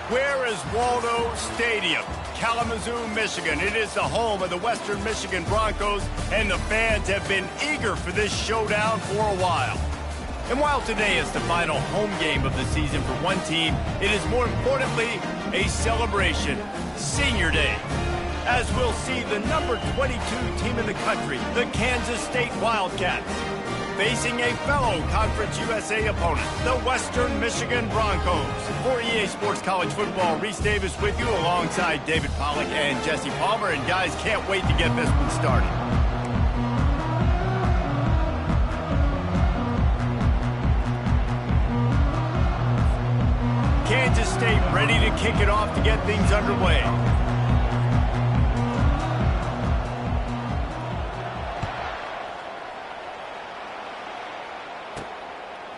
Where is Waldo Stadium? Kalamazoo, Michigan. It is the home of the Western Michigan Broncos, and the fans have been eager for this showdown for a while. And while today is the final home game of the season for one team, it is more importantly a celebration, Senior Day, as we'll see the number 22 team in the country, the Kansas State Wildcats, facing a fellow Conference USA opponent, the Western Michigan Broncos. For EA Sports College Football, Reese Davis with you alongside David Pollack and Jesse Palmer. And guys, can't wait to get this one started. Kansas State ready to kick it off to get things underway.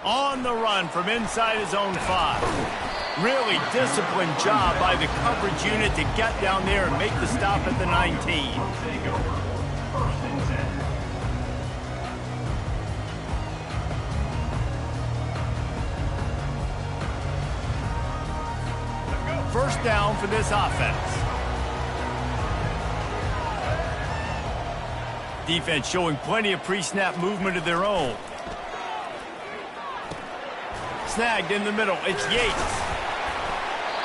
On the run from inside his own 5. Really disciplined job by the coverage unit to get down there and make the stop at the 19. First down for this offense. Defense showing plenty of pre-snap movement of their own. Snagged in the middle, it's Yates.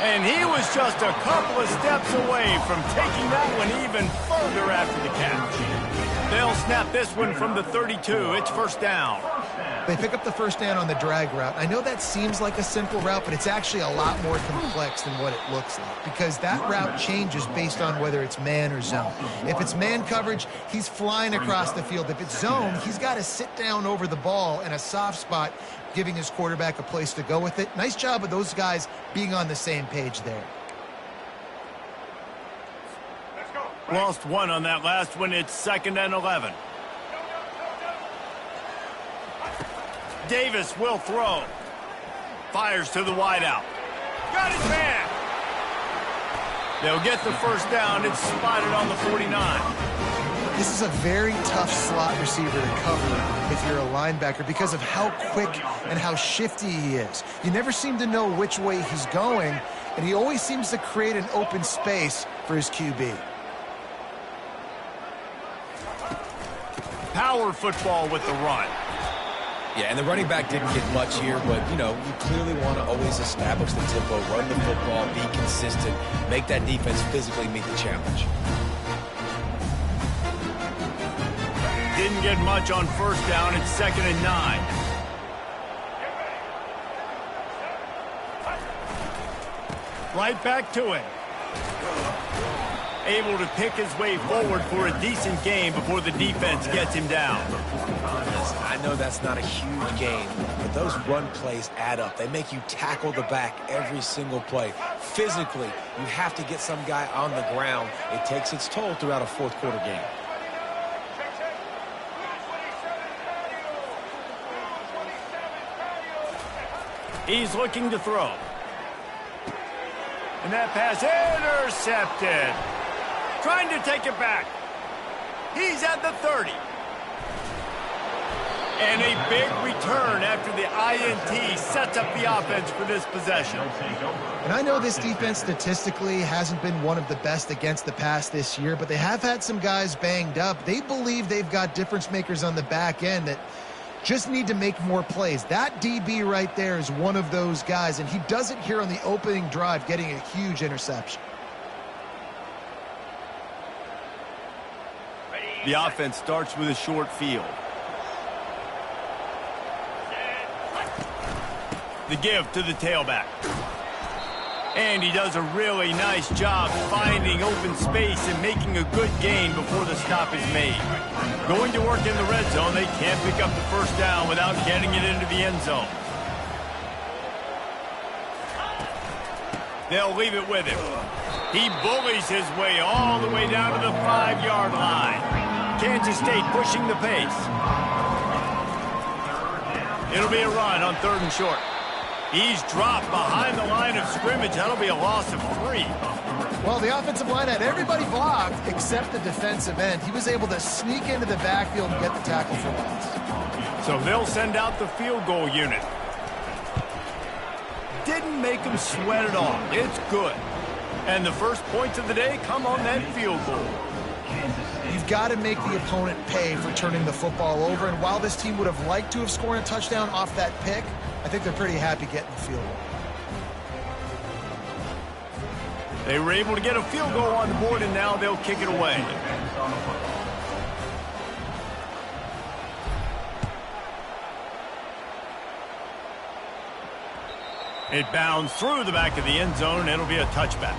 And he was just a couple of steps away from taking that one even further after the catch. They'll snap this one from the 32. It's first down. They pick up the first down on the drag route. I know that seems like a simple route, but it's actually a lot more complex than what it looks like, because that route changes based on whether it's man or zone. If it's man coverage, he's flying across the field. If it's zone, he's got to sit down over the ball in a soft spot, giving his quarterback a place to go with it. Nice job of those guys being on the same page there. Lost one on that last one. It's 2nd and 11. Davis will throw. Fires to the wideout. Got his man. They'll get the first down. It's spotted on the 49. This is a very tough slot receiver to cover if you're a linebacker because of how quick and how shifty he is. You never seem to know which way he's going, and he always seems to create an open space for his QB. Power football with the run. Yeah, and the running back didn't get much here, but, you know, you clearly want to always establish the tempo, run the football, be consistent, make that defense physically meet the challenge. Didn't get much on first down. It's 2nd and 9. Right back to it. Able to pick his way forward for a decent gain before the defense gets him down. I know that's not a huge gain, but those run plays add up. They make you tackle the back every single play. Physically, you have to get some guy on the ground. It takes its toll throughout a fourth quarter game. He's looking to throw. And that pass intercepted. Trying to take it back. He's at the 30. And a big return after the INT sets up the offense for this possession. And I know this defense statistically hasn't been one of the best against the pass this year, but they have had some guys banged up. They believe they've got difference makers on the back end that just need to make more plays. That DB right there is one of those guys, and he does it here on the opening drive, getting a huge interception. The offense starts with a short field. The give to the tailback. And he does a really nice job finding open space and making a good gain before the stop is made. Going to work in the red zone, they can't pick up the first down without getting it into the end zone. They'll leave it with him. He bullies his way all the way down to the 5-yard line. Kansas State pushing the pace. It'll be a run on 3rd and short. He's dropped behind the line of scrimmage. That'll be a loss of 3. Well, the offensive line had everybody blocked except the defensive end. He was able to sneak into the backfield and get the tackle for loss. So they'll send out the field goal unit. didn't make him sweat it off. It's good. And the first points of the day come on that field goal. You've got to make the opponent pay for turning the football over, and while this team would have liked to have scored a touchdown off that pick, I think they're pretty happy getting the field goal. They were able to get a field goal on the board, and now they'll kick it away. It bounds through the back of the end zone, and it'll be a touchback.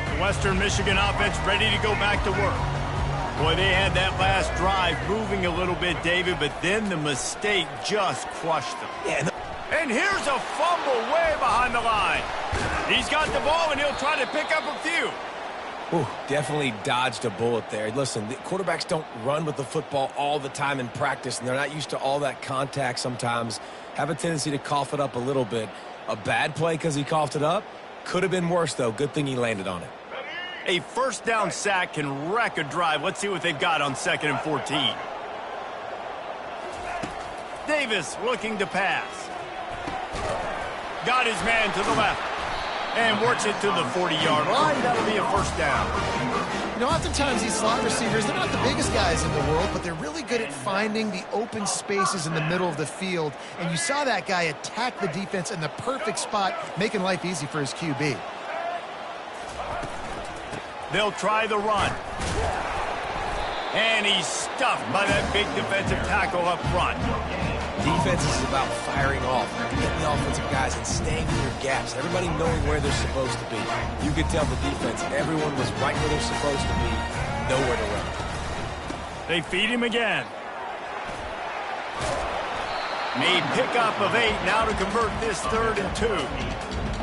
The Western Michigan offense ready to go back to work. Boy, they had that last drive moving a little bit, David, but then the mistake just crushed them. Yeah. And here's a fumble way behind the line. He's got the ball, and he'll try to pick up a few. Ooh, definitely dodged a bullet there. Listen, the quarterbacks don't run with the football all the time in practice, and they're not used to all that contact sometimes. Have a tendency to cough it up a little bit. A bad play because he coughed it up? Could have been worse, though. Good thing he landed on it. A first down sack can wreck a drive. Let's see what they've got on 2nd and 14. Davis looking to pass. Got his man to the left. And works it to the 40-yard line. That'll be a first down. You know, oftentimes these slot receivers, they're not the biggest guys in the world, but they're really good at finding the open spaces in the middle of the field. And you saw that guy attack the defense in the perfect spot, making life easy for his QB. They'll try the run. And he's stuffed by that big defensive tackle up front. Defense is about firing off, getting the offensive guys and staying in their gaps, everybody knowing where they're supposed to be. You could tell the defense, everyone was right where they're supposed to be, nowhere to run. They feed him again. A pickup of 8 now to convert this 3rd and 2.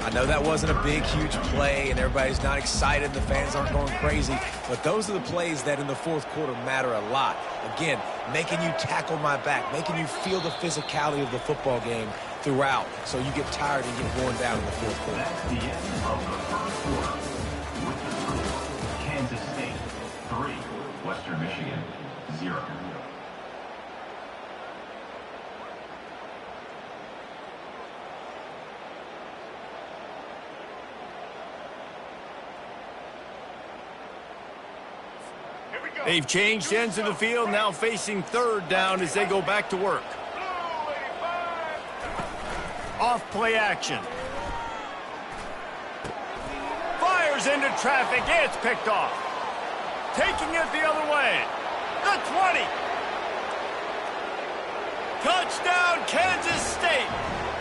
I know that wasn't a big, huge play, and everybody's not excited. The fans aren't going crazy. But those are the plays that in the 4th quarter matter a lot. Again, making you tackle my back, making you feel the physicality of the football game throughout, so you get tired and get worn down in the 4th quarter. That's the end of the 1st quarter. With the score, Kansas State 3, Western Michigan 0. They've changed ends of the field, now facing 3rd down as they go back to work. Off play action. Fires into traffic, it's picked off. Taking it the other way. The 20. Touchdown, Kansas State.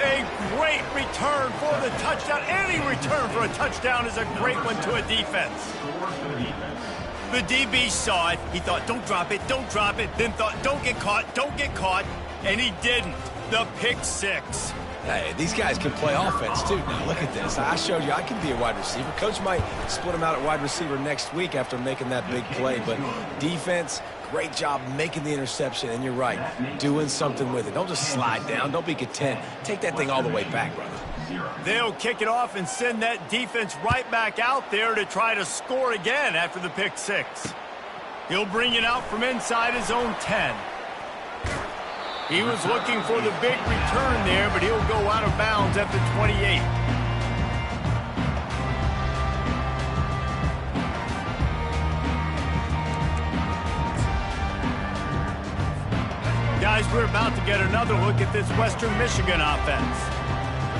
A great return for the touchdown. Any return for a touchdown is a great one to a defense. The DB saw it. He thought, don't drop it, don't drop it. Then thought, don't get caught. And he didn't. The pick 6. Hey, these guys can play offense, too. Now, look at this. I showed you I can be a wide receiver. Coach might split him out at wide receiver next week after making that big play. But defense, great job making the interception. And you're right, doing something with it. Don't just slide down. Don't be content. Take that thing all the way back, brother. They'll kick it off and send that defense right back out there to try to score again after the pick 6. He'll bring it out from inside his own 10. He was looking for the big return there, but he'll go out of bounds at the 28. Guys, we're about to get another look at this Western Michigan offense.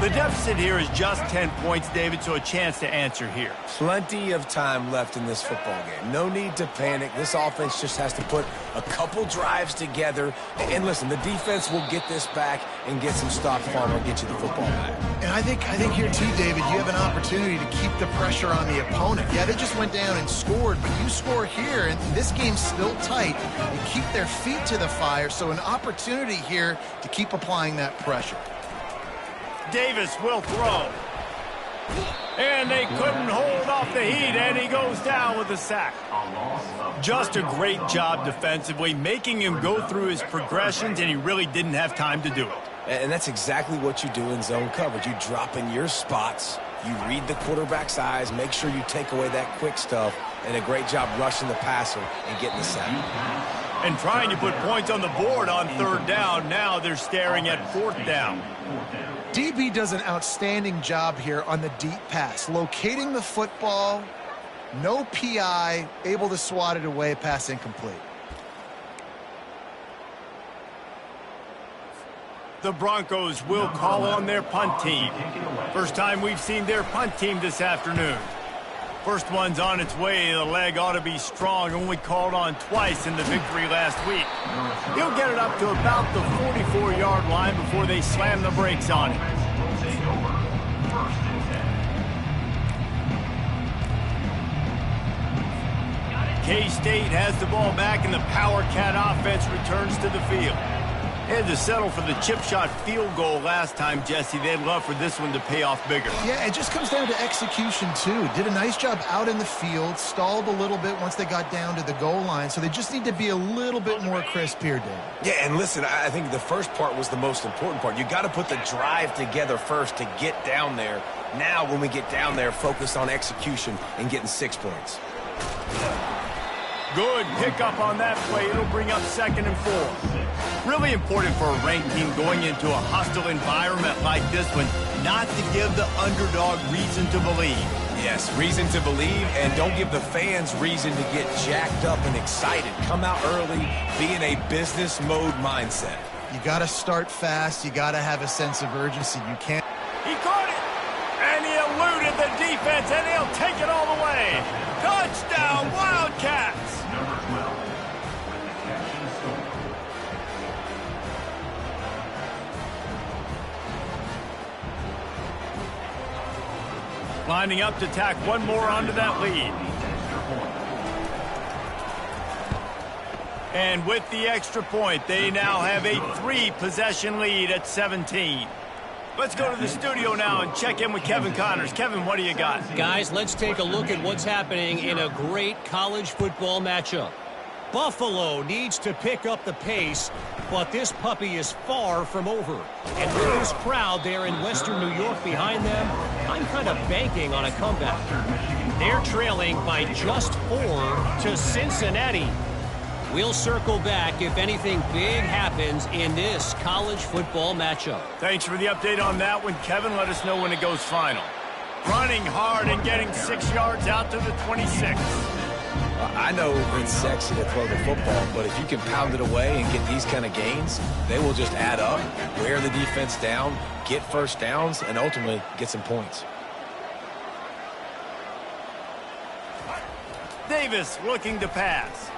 The deficit here is just 10 points, David, so a chance to answer here. Plenty of time left in this football game. No need to panic. This offense just has to put a couple drives together. And listen, the defense will get this back and get some stop farm and get you the football back. And I think here too, David, you have an opportunity to keep the pressure on the opponent. Yeah, they just went down and scored, but you score here, and this game's still tight. You keep their feet to the fire, so an opportunity here to keep applying that pressure. Davis will throw. And they couldn't hold off the heat, and he goes down with a sack. Just a great job defensively, making him go through his progressions, and he really didn't have time to do it. And that's exactly what you do in zone coverage. You drop in your spots, You read the quarterback's eyes, make sure you take away that quick stuff, and a great job rushing the passer and getting the sack. And trying to put points on the board on third down. Now they're staring at fourth down. DB does an outstanding job here on the deep pass, locating the football, no PI, able to swat it away, pass incomplete. The Broncos will call on their punt team. First time we've seen their punt team this afternoon. First one's on its way. The leg ought to be strong. Only called on twice in the victory last week. He'll get it up to about the 44-yard line before they slam the brakes on it. K-State has the ball back, and the Power Cat offense returns to the field. They had to settle for the chip shot field goal last time, Jesse. They'd love for this one to pay off bigger. Yeah, it just comes down to execution, too. Did a nice job out in the field, stalled a little bit once they got down to the goal line, so they just need to be a little bit more crisp here, Dave. Yeah, and listen, I think the first part was the most important part. You got to put the drive together first to get down there. Now, when we get down there, focus on execution and getting 6 points. Good pickup on that play. It'll bring up 2nd and 4. Really important for a ranked team going into a hostile environment like this one, not to give the underdog reason to believe. Yes, reason to believe, and don't give the fans reason to get jacked up and excited. Come out early, be in a business mode mindset. You got to start fast. You got to have a sense of urgency. You can't. He caught it, and he eluded the defense, and he'll take it all the way. Touchdown, Wildcats! Number 12 with the catch and score. Lining up to tack one more onto that lead. And with the extra point, they now have a 3-possession lead at 17. Let's go to the studio now and check in with Kevin Connors. Kevin, what do you got? Guys, let's take a look at what's happening in a great college football matchup. Buffalo needs to pick up the pace, but this puppy is far from over. And with this crowd there in Western New York behind them, I'm kind of banking on a comeback. They're trailing by just 4 to Cincinnati. We'll circle back if anything big happens in this college football matchup. Thanks for the update on that one, Kevin. Let us know when it goes final. Running hard and getting 6 yards out to the 26. I know it's sexy to throw the football, but if you can pound it away and get these kind of gains, they will just add up, wear the defense down, get first downs, and ultimately get some points. Davis looking to pass.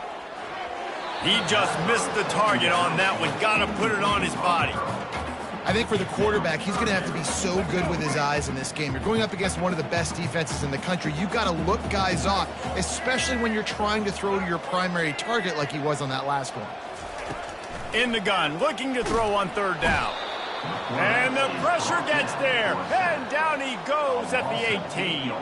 He just missed the target on that one. Got to put it on his body. I think for the quarterback, he's going to have to be so good with his eyes in this game. You're going up against one of the best defenses in the country. You've got to look guys off, especially when you're trying to throw to your primary target like he was on that last one. In the gun, looking to throw on third down. And the pressure gets there. And down he goes at the 18.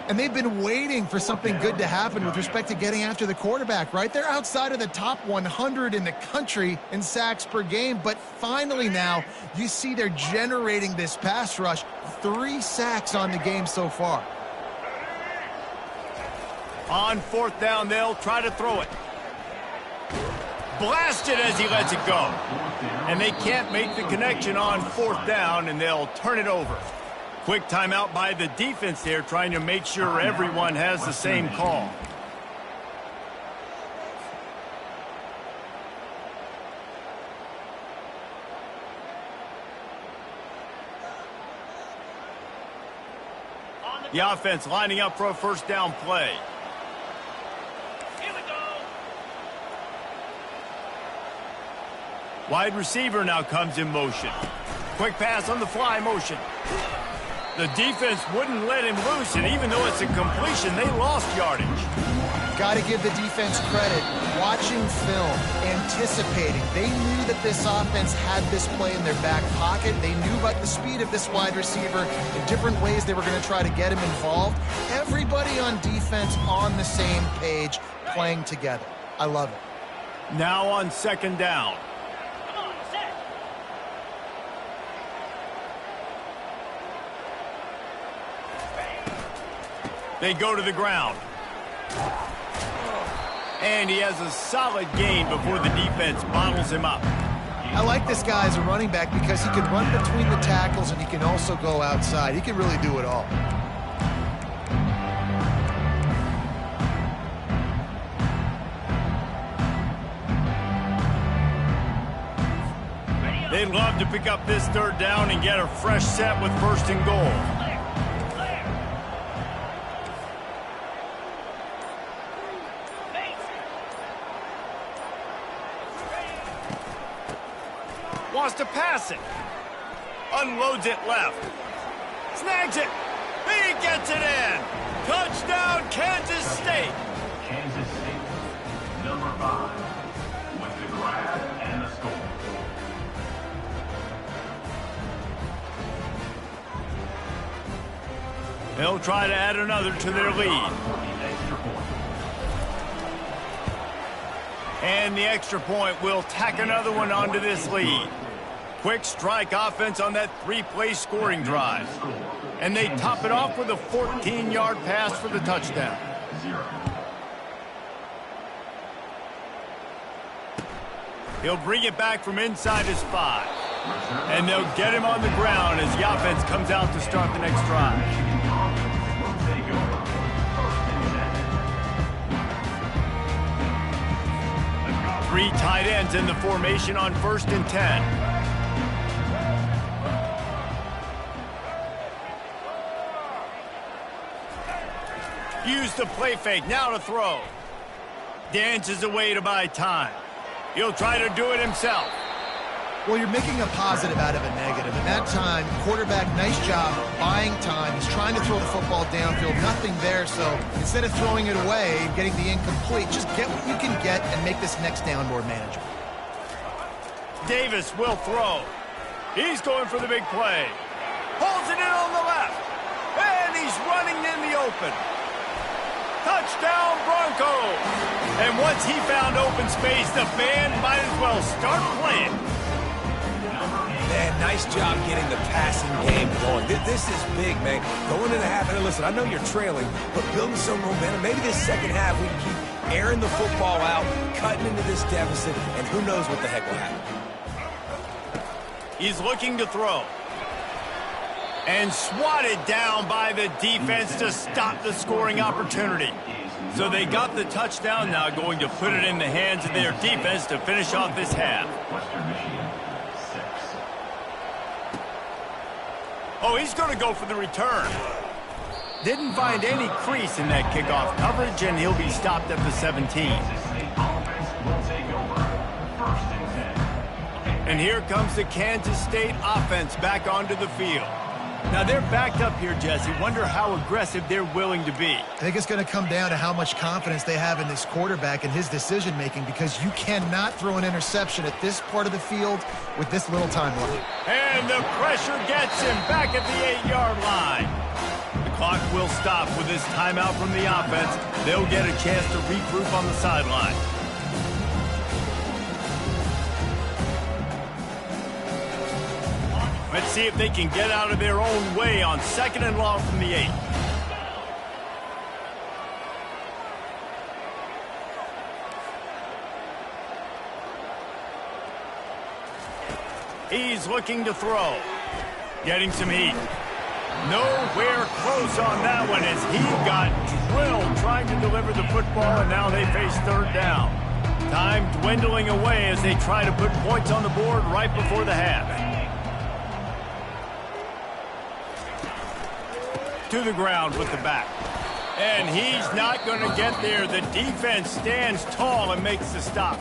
And they've been waiting for something good to happen with respect to getting after the quarterback, right? They're outside of the top 100 in the country in sacks per game, but finally now you see they're generating this pass rush. 3 sacks on the game so far. On fourth down, they'll try to throw it. Blasted as he lets it go. And they can't make the connection on fourth down, and they'll turn it over. Quick timeout by the defense there, trying to make sure everyone has the same call. The offense lining up for a first down play. Here we go. Wide receiver now comes in motion. Quick pass on the fly motion. The defense wouldn't let him loose, and even though it's a completion, they lost yardage. Got to give the defense credit. Watching film, anticipating. They knew that this offense had this play in their back pocket. They knew about the speed of this wide receiver, the different ways they were going to try to get him involved. Everybody on defense on the same page, playing together. I love it. Now on second down. They go to the ground. And he has a solid gain before the defense bottles him up. I like this guy as a running back because he can run between the tackles and he can also go outside. He can really do it all. They'd love to pick up this third down and get a fresh set with first and goal. Wants to pass it. Unloads it left. Snags it. He gets it in. Touchdown, Kansas State. Kansas State, number 5, with the grab and the score. They'll try to add another to their lead. And the extra point will tack another one onto this lead. Quick strike offense on that 3-play scoring drive. And they top it off with a 14-yard pass for the touchdown. He'll bring it back from inside his 5. And they'll get him on the ground as the offense comes out to start the next drive. Three tight ends in the formation on 1st and 10. Use the play fake, now to throw. Dances away to buy time. He'll try to do it himself. Well, you're making a positive out of a negative. In that time, quarterback, nice job buying time. He's trying to throw the football downfield. Nothing there, so instead of throwing it away and getting the incomplete, just get what you can get and make this next down more manageable. Davis will throw. He's going for the big play. Holds it in on the left. And he's running in the open. Touchdown, Broncos! And once he found open space, the band might as well start playing. Man, nice job getting the passing game going. This is big, man. Going into the half, and listen, I know you're trailing, but building some momentum. Maybe this second half we can keep airing the football out, cutting into this deficit, and who knows what the heck will happen. He's looking to throw. And swatted down by the defense to stop the scoring opportunity. So they got the touchdown, now going to put it in the hands of their defense to finish off this half. Western Michigan, 6. Oh, he's going to go for the return. Didn't find any crease in that kickoff coverage, and he'll be stopped at the 17. Kansas State offense will take over. 1st and 10. And here comes the Kansas State offense back onto the field. Now, they're backed up here, Jesse. Wonder how aggressive they're willing to be. I think it's going to come down to how much confidence they have in this quarterback and his decision-making, because you cannot throw an interception at this part of the field with this little time left. And the pressure gets him back at the 8-yard line. The clock will stop with this timeout from the offense. They'll get a chance to regroup on the sideline. Let's see if they can get out of their own way on 2nd and long from the 8. He's looking to throw. Getting some heat. Nowhere close on that one as he got drilled trying to deliver the football, and now they face 3rd down. Time dwindling away as they try to put points on the board right before the half. To the ground with the back. And he's not going to get there. The defense stands tall and makes the stop.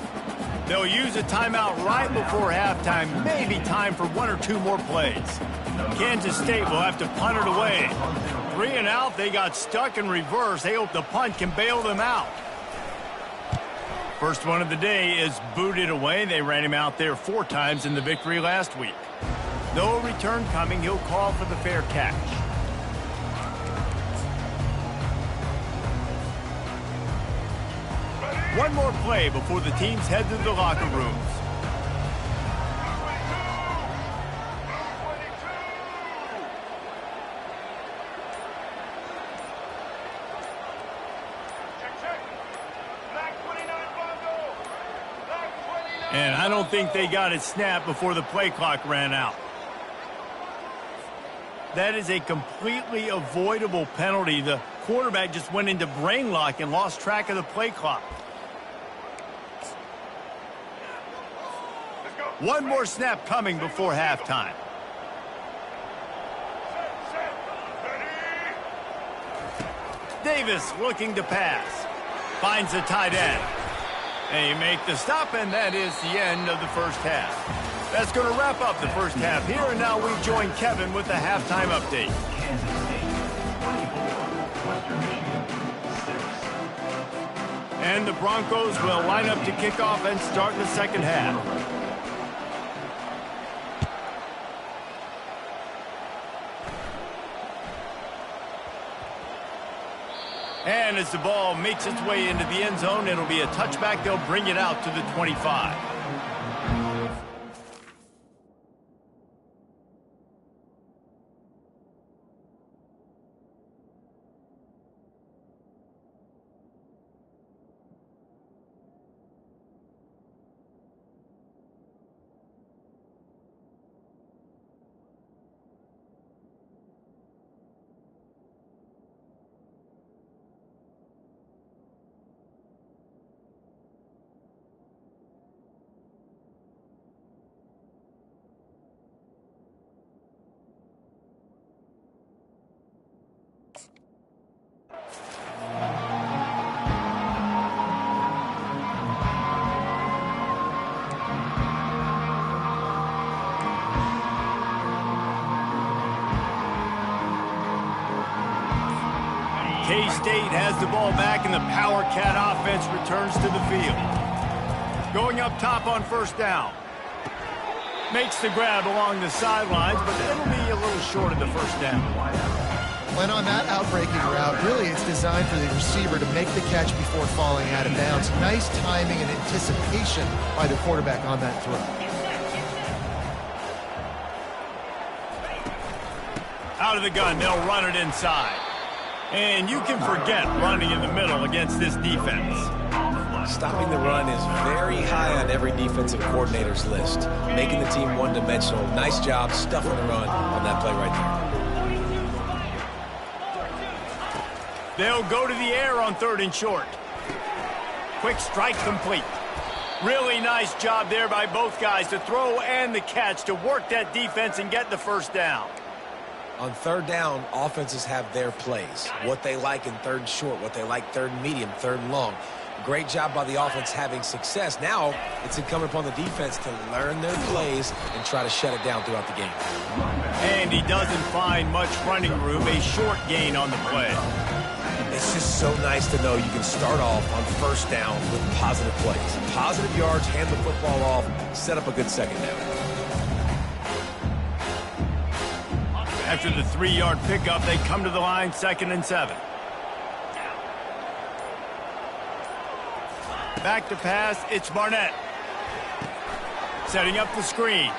They'll use a timeout right before halftime. Maybe time for 1 or 2 more plays. Kansas State will have to punt it away. 3 and out, they got stuck in reverse. They hope the punt can bail them out. First one of the day is booted away. They ran him out there 4 times in the victory last week. No return coming. He'll call for the fair catch. One more play before the teams head to the locker rooms. And I don't think they got it snapped before the play clock ran out. That is a completely avoidable penalty. The quarterback just went into brain lock and lost track of the play clock. One more snap coming before halftime. Davis looking to pass. Finds the tight end. They make the stop, and that is the end of the first half. That's going to wrap up the first half here, and now we join Kevin with the halftime update. Kansas State 24, Western Michigan 6. And the Broncos will line up to kick off and start the second half. And as the ball makes its way into the end zone, it'll be a touchback. They'll bring it out to the 25. K-State has the ball back, and the Power Cat offense returns to the field. Going up top on first down. Makes the grab along the sidelines, but it'll be a little short of the first down. When on that outbreaking route, really it's designed for the receiver to make the catch before falling out of bounds. Nice timing and anticipation by the quarterback on that throw. Out of the gun, they'll run it inside. And you can forget running in the middle against this defense. Stopping the run is very high on every defensive coordinator's list. Making the team one-dimensional. Nice job stuffing the run on that play right there. They'll go to the air on 3rd and short. Quick strike complete. Really nice job there by both guys to throw and the catch to work that defense and get the first down. On 3rd down, offenses have their plays. What they like in 3rd and short, what they like 3rd and medium, 3rd and long. Great job by the offense having success. Now it's incumbent upon the defense to learn their plays and try to shut it down throughout the game. And he doesn't find much running room, a short gain on the play. It's just so nice to know you can start off on 1st down with positive plays. Positive yards, hand the football off, set up a good second down. After the 3-yard pickup, they come to the line, 2nd and 7. Back to pass, it's Barnett. Setting up the screen.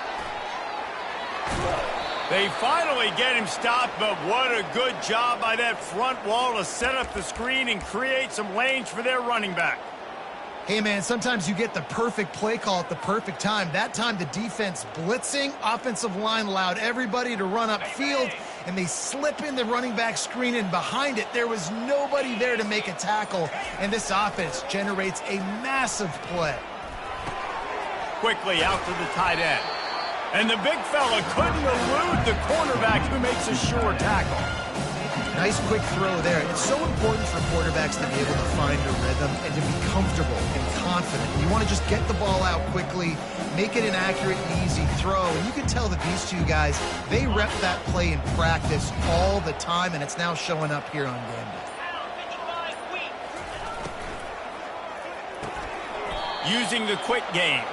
They finally get him stopped, but what a good job by that front wall to set up the screen and create some lanes for their running back. Hey, man, sometimes you get the perfect play call at the perfect time. That time the defense blitzing, offensive line allowed everybody to run upfield, and they slip in the running back screen, and behind it there was nobody there to make a tackle, and this offense generates a massive play. Quickly out to the tight end. And the big fella couldn't elude the cornerback who makes a sure tackle. Nice quick throw there. It's so important for quarterbacks to be able to find a rhythm and to be comfortable and confident. You want to just get the ball out quickly, make it an accurate and easy throw. And you can tell that these two guys, they rep that play in practice all the time, and it's now showing up here on game day. Using the quick game.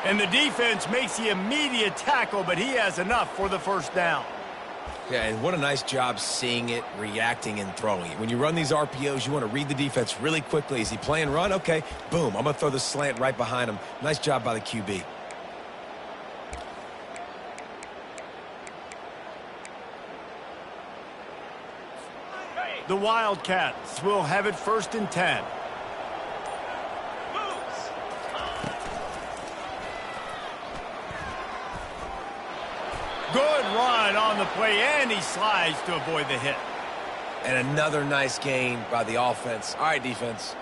And the defense makes the immediate tackle, but he has enough for the first down. Yeah, and what a nice job seeing it, reacting, and throwing it. When you run these RPOs, you want to read the defense really quickly. Is he playing run? Okay, boom, I'm going to throw the slant right behind him. Nice job by the QB. The Wildcats will have it 1st and 10. Good run on the play, and he slides to avoid the hit. And another nice gain by the offense. All right, defense,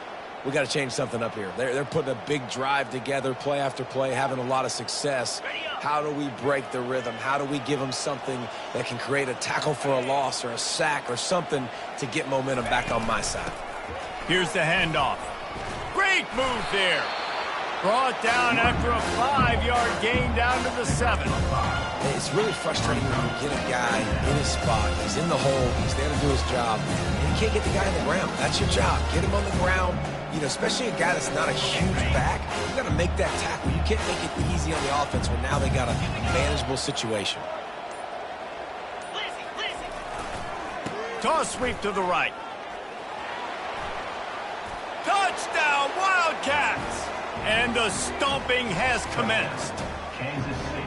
we got to change something up here. They're putting a big drive together, play after play, having a lot of success. How do we break the rhythm? How do we give them something that can create a tackle for a loss or a sack or something to get momentum back on my side? Here's the handoff. Great move there. Brought down after a 5-yard gain down to the 7. It's really frustrating when you get a guy in his spot. He's in the hole. He's there to do his job. And you can't get the guy on the ground. That's your job. Get him on the ground. You know, especially a guy that's not a huge back. You got to make that tackle. You can't make it easy on the offense when now they got a manageable situation. Toss sweep to the right. Touchdown, Wildcats! And the stomping has commenced. Kansas State.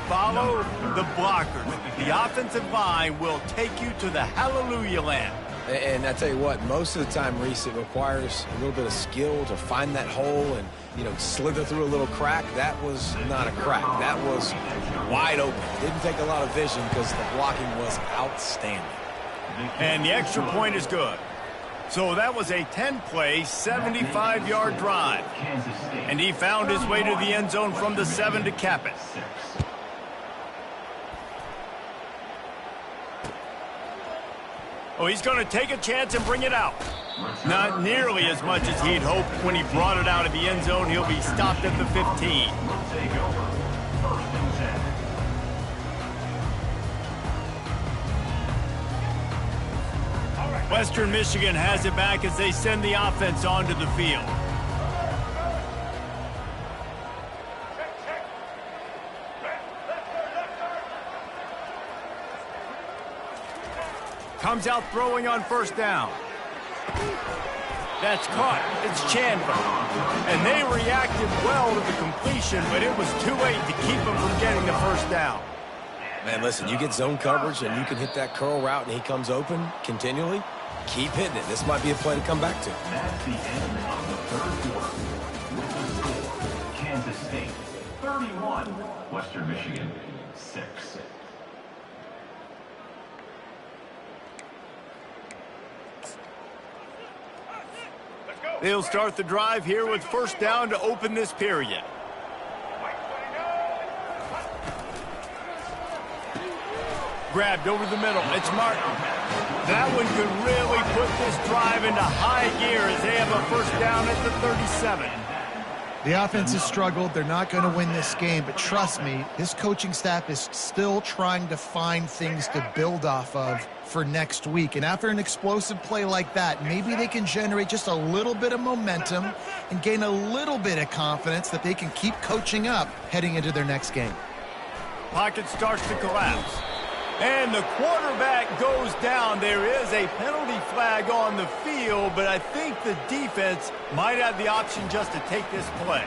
Follow the blockers. The offensive line will take you to the hallelujah land. And I tell you what, most of the time, Reese, it requires a little bit of skill to find that hole and, you know, slither through a little crack. That was not a crack. That was wide open. Didn't take a lot of vision because the blocking was outstanding. And the extra point is good. So that was a 10-play, 75-yard drive. And he found his way to the end zone from the 7 to cap it. Oh, he's going to take a chance and bring it out. Not nearly as much as he'd hoped when he brought it out of the end zone. He'll be stopped at the 15. Western Michigan has it back as they send the offense onto the field. Comes out throwing on first down. That's caught. It's Chandler. And they reacted well to the completion, but it was too late to keep them from getting the first down. Man, listen, you get zone coverage and you can hit that curl route and he comes open continually. Keep hitting it. This might be a play to come back to. That's the end of the third quarter. With the score, Kansas State 31, Western Michigan 6. They'll start the drive here with first down to open this period. Grabbed over the middle. It's Martin. That one could really put this drive into high gear as they have a first down at the 37. The offense has struggled. They're not going to win this game, but trust me, this coaching staff is still trying to find things to build off of for next week. And after an explosive play like that, maybe they can generate just a little bit of momentum and gain a little bit of confidence that they can keep coaching up heading into their next game. Pocket starts to collapse. And the quarterback goes down. There is a penalty flag on the field, but I think the defense might have the option just to take this play.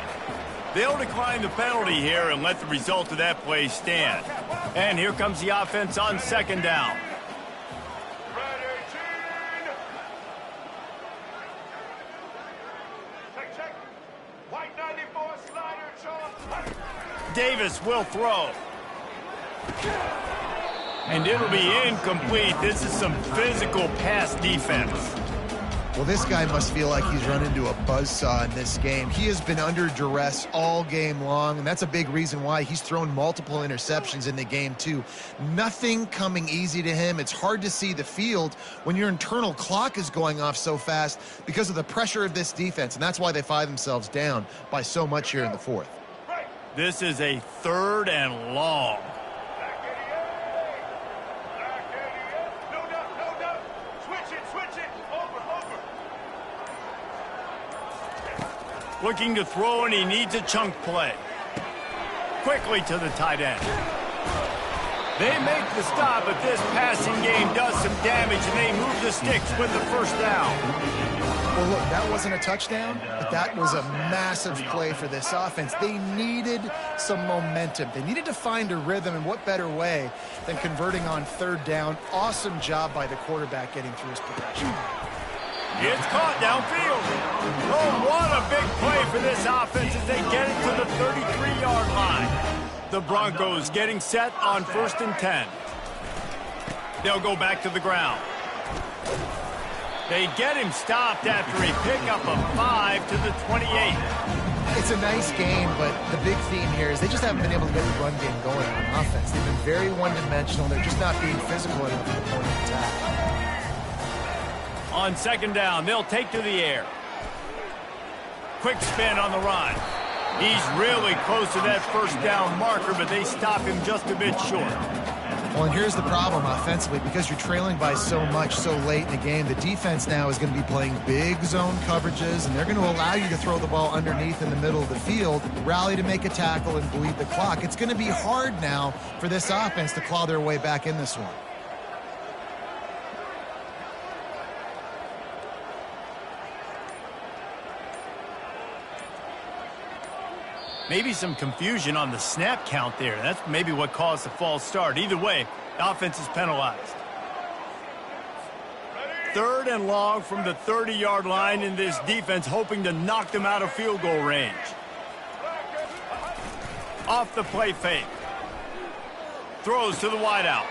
They'll decline the penalty here and let the result of that play stand. And here comes the offense on second down. Davis will throw. And it'll be incomplete. This is some physical pass defense. Well, this guy must feel like he's run into a buzzsaw in this game. He has been under duress all game long, and that's a big reason why he's thrown multiple interceptions in the game, too. Nothing coming easy to him. It's hard to see the field when your internal clock is going off so fast because of the pressure of this defense, and that's why they find themselves down by so much here in the fourth. This is a 3rd and long. Looking to throw, and he needs a chunk play. Quickly to the tight end. They make the stop, but this passing game does some damage, and they move the sticks with the first down. Well, look, that wasn't a touchdown, but that was a massive play for this offense. They needed some momentum. They needed to find a rhythm, and what better way than converting on 3rd down. Awesome job by the quarterback getting through his progression. It's caught downfield. Oh, what a big play for this offense as they get it to the 33-yard line. The Broncos getting set on 1st and 10. They'll go back to the ground. They get him stopped after a pickup of 5 to the 28. It's a nice game, but the big theme here is they just haven't been able to get the run game going on offense. They've been very one-dimensional. They're just not being physical enough at the point of attack. On 2nd down, they'll take to the air. Quick spin on the run. He's really close to that 1st down marker, but they stop him just a bit short. Well, and here's the problem offensively. Because you're trailing by so much so late in the game, the defense now is going to be playing big zone coverages, and they're going to allow you to throw the ball underneath in the middle of the field, rally to make a tackle, and bleed the clock. It's going to be hard now for this offense to claw their way back in this one. Maybe some confusion on the snap count there. That's maybe what caused the false start. Either way, the offense is penalized. 3rd and long from the 30-yard line, in this defense hoping to knock them out of field goal range. Off the play fake. Throws to the wideout.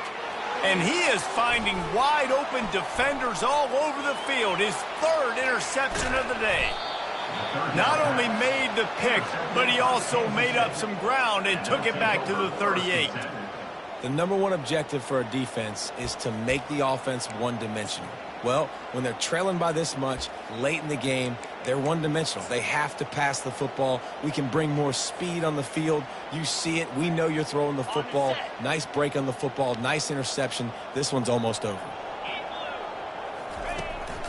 And he is finding wide open defenders all over the field. His 3rd interception of the day. Not only made the pick, but he also made up some ground and took it back to the 38. The #1 objective for a defense is to make the offense one-dimensional. Well, when they're trailing by this much late in the game, they're one-dimensional. They have to pass the football. We can bring more speed on the field. You see it. We know you're throwing the football. Nice break on the football. Nice interception. This one's almost over.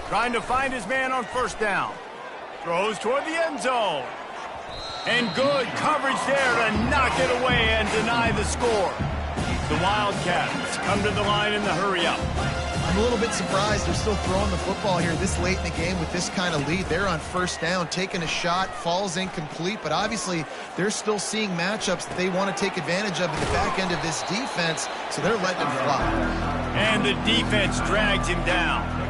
Trying to find his man on 1st down. Throws toward the end zone. And good coverage there to knock it away and deny the score. The Wildcats come to the line in the hurry-up. I'm a little bit surprised they're still throwing the football here this late in the game with this kind of lead. They're on 1st down, taking a shot, falls incomplete, but obviously they're still seeing matchups that they want to take advantage of in the back end of this defense, so they're letting him fly. And the defense drags him down.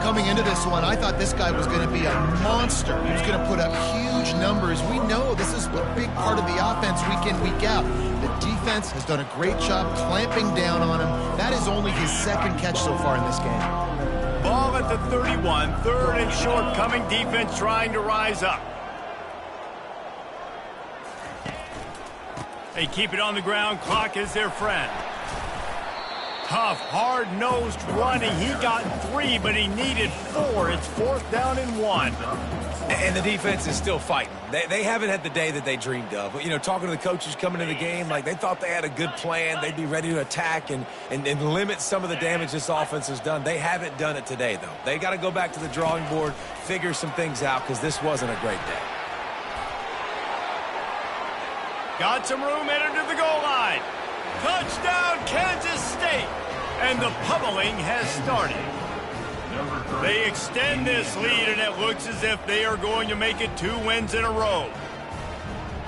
Coming into this one, I thought this guy was going to be a monster. He was going to put up huge numbers. We know this is a big part of the offense week in, week out. The defense has done a great job clamping down on him. That is only his 2nd catch so far in this game. Ball at the 31, 3rd and short, coming defense trying to rise up. They keep it on the ground. Clock is their friend. Tough, hard-nosed running. He got 3, but he needed 4. It's 4th down and 1. And the defense is still fighting. They haven't had the day that they dreamed of. You know, talking to the coaches coming to the game, like they thought they had a good plan. They'd be ready to attack and limit some of the damage this offense has done. They haven't done it today, though. They got to go back to the drawing board, figure some things out, because this wasn't a great day. Got some room, entered to the goal line. Touchdown, Kansas State. And the pummeling has started. They extend this lead, and it looks as if they are going to make it 2 wins in a row.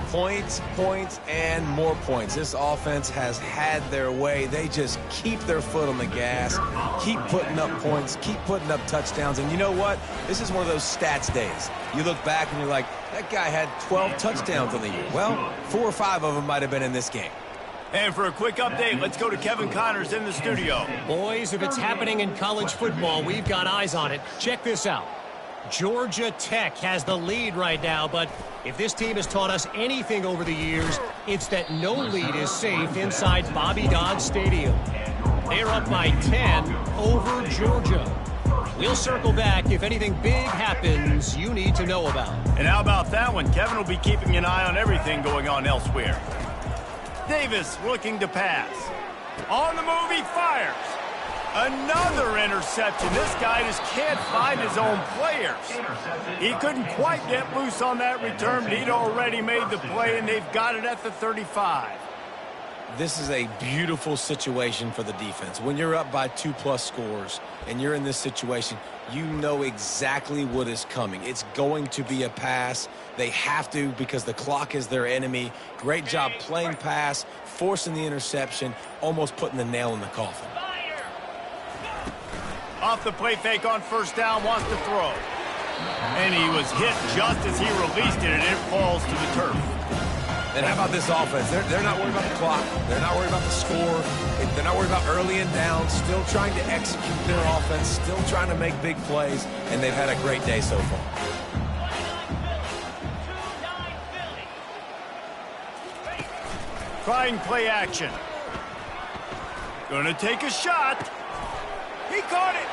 Points, points, and more points. This offense has had their way. They just keep their foot on the gas, keep putting up points, keep putting up touchdowns. And you know what? This is one of those stats days. You look back and you're like, that guy had 12 touchdowns on the year. Well, 4 or 5 of them might have been in this game. And for a quick update, let's go to Kevin Connors in the studio. Boys, if it's happening in college football, we've got eyes on it. Check this out. Georgia Tech has the lead right now, but if this team has taught us anything over the years, it's that no lead is safe inside Bobby Dodd Stadium. They're up by 10 over Georgia. We'll circle back if anything big happens you need to know about. And how about that one? Kevin will be keeping an eye on everything going on elsewhere. Davis looking to pass. On the move, he fires. Another interception. This guy just can't find his own players. He couldn't quite get loose on that return, but he'd already made the play, and they've got it at the 35. This is a beautiful situation for the defense. When you're up by 2+ scores and you're in this situation, you know exactly what is coming. It's going to be a pass. They have to because the clock is their enemy. Great job playing pass, forcing the interception, almost putting the nail in the coffin. Off the play fake on 1st down, wants to throw. And he was hit just as he released it, and it falls to the turf. And how about this offense? They're not worried about the clock. They're not worried about the score. They're not worried about early and down. Still trying to execute their offense. Still trying to make big plays. And they've had a great day so far. Trying play action. Gonna take a shot. He caught it.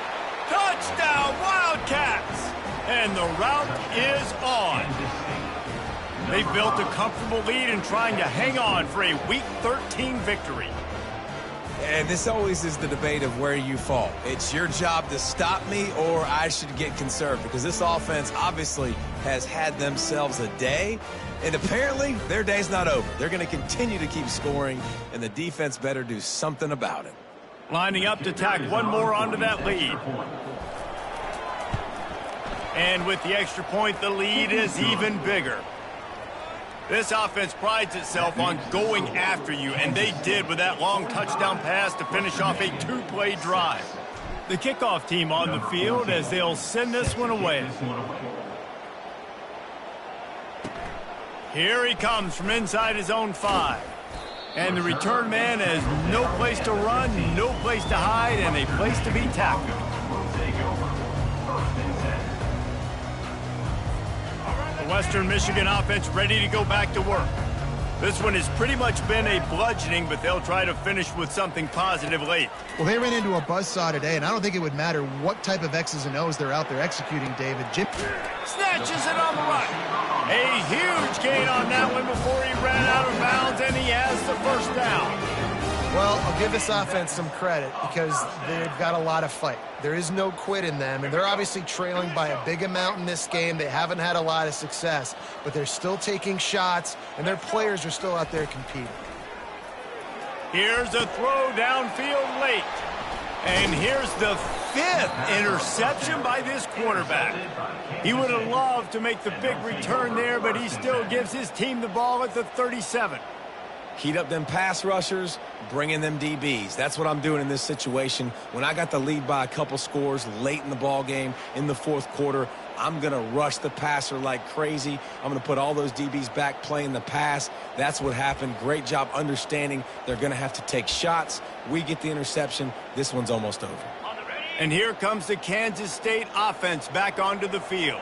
Touchdown, Wildcats. And the route is on. They built a comfortable lead and trying to hang on for a Week 13 victory. And this always is the debate of where you fall. It's your job to stop me or I should get conserved, because this offense obviously has had themselves a day, and apparently their day's not over. They're going to continue to keep scoring, and the defense better do something about it. Lining up to tack one more onto that lead. And with the extra point, the lead is even bigger. This offense prides itself on going after you, and they did with that long touchdown pass to finish off a two-play drive. The kickoff team on the field as they'll send this one away. Here he comes from inside his own 5. And the return man has no place to run, no place to hide, and a place to be tackled. The Western Michigan offense ready to go back to work. This one has pretty much been a bludgeoning, but they'll try to finish with something positive late. Well, they ran into a buzzsaw today, and I don't think it would matter what type of X's and O's they're out there executing, David. Jim Snatches it on the run. A huge gain on that one before he ran out of bounds, and he has the first down. Well, I'll give this offense some credit because they've got a lot of fight. There is no quit in them, and they're obviously trailing by a big amount in this game. They haven't had a lot of success, but they're still taking shots, and their players are still out there competing. Here's a throw downfield late. And here's the 5th interception by this quarterback. He would have loved to make the big return there, but he still gives his team the ball at the 37. Heat up them pass rushers, bring in them DBs. That's what I'm doing in this situation. When I got the lead by a couple scores late in the ball game in the fourth quarter, I'm going to rush the passer like crazy. I'm going to put all those DBs back playing the pass. That's what happened. Great job understanding they're going to have to take shots. We get the interception. This one's almost over. And here comes the Kansas State offense back onto the field.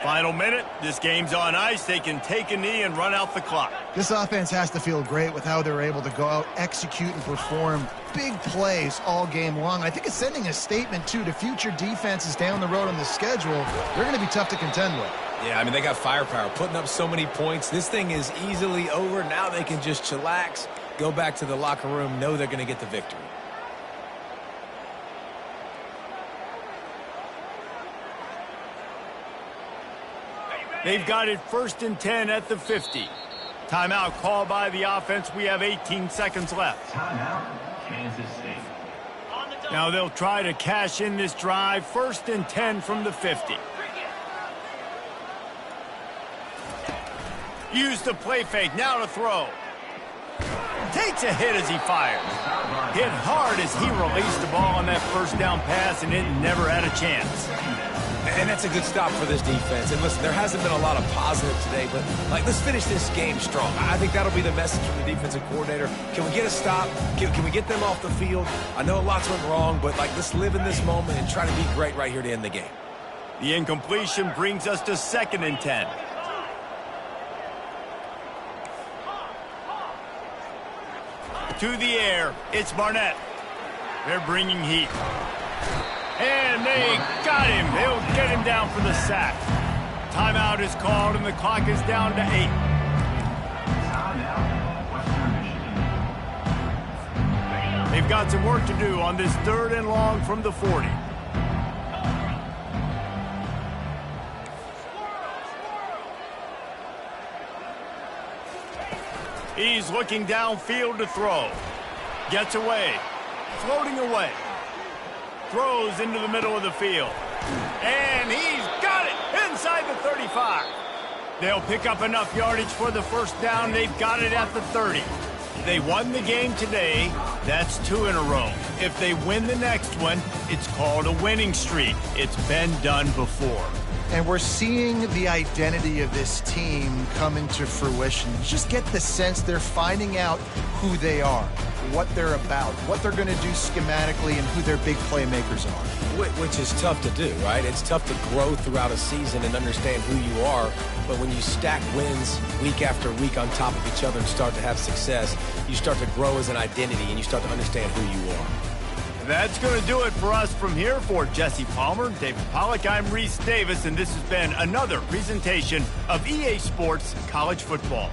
Final minute, this game's on ice. They can take a knee and run out the clock. This offense has to feel great with how they're able to go out, execute, and perform big plays all game long. I think it's sending a statement, too, to future defenses down the road on the schedule. They're going to be tough to contend with. Yeah, I mean, they got firepower, putting up so many points. This thing is easily over. Now they can just chillax, go back to the locker room, know they're going to get the victory. They've got it 1st and 10 at the 50. Timeout called by the offense. We have 18 seconds left. Timeout, Kansas State. Now they'll try to cash in this drive. 1st and 10 from the 50. Use the play fake. Now to throw. Takes a hit as he fires. Hit hard as he released the ball on that first down pass, and it never had a chance. And that's a good stop for this defense. And listen, there hasn't been a lot of positive today, but let's finish this game strong. I think that'll be the message from the defensive coordinator. Can we get a stop? Can we get them off the field? I know lots went wrong, but let's live in this moment and try to be great right here to end the game. The incompletion brings us to 2nd and 10. To the air, it's Barnett. They're bringing heat. And they got him. They'll get him down for the sack. Timeout is called, and the clock is down to 8. They've got some work to do on this 3rd and long from the 40. He's looking downfield to throw. Gets away. Floating away. Throws into the middle of the field. And he's got it inside the 35. They'll pick up enough yardage for the first down. They've got it at the 30. They won the game today. That's 2 in a row. If they win the next one, it's called a winning streak. It's been done before. And we're seeing the identity of this team come into fruition. You just get the sense they're finding out who they are, what they're about, what they're going to do schematically, and who their big playmakers are. Which is tough to do, right? It's tough to grow throughout a season and understand who you are. But when you stack wins week after week on top of each other and start to have success, you start to grow as an identity and you start to understand who you are. That's going to do it for us from here. For Jesse Palmer, David Pollack, I'm Reese Davis, and this has been another presentation of EA Sports College Football.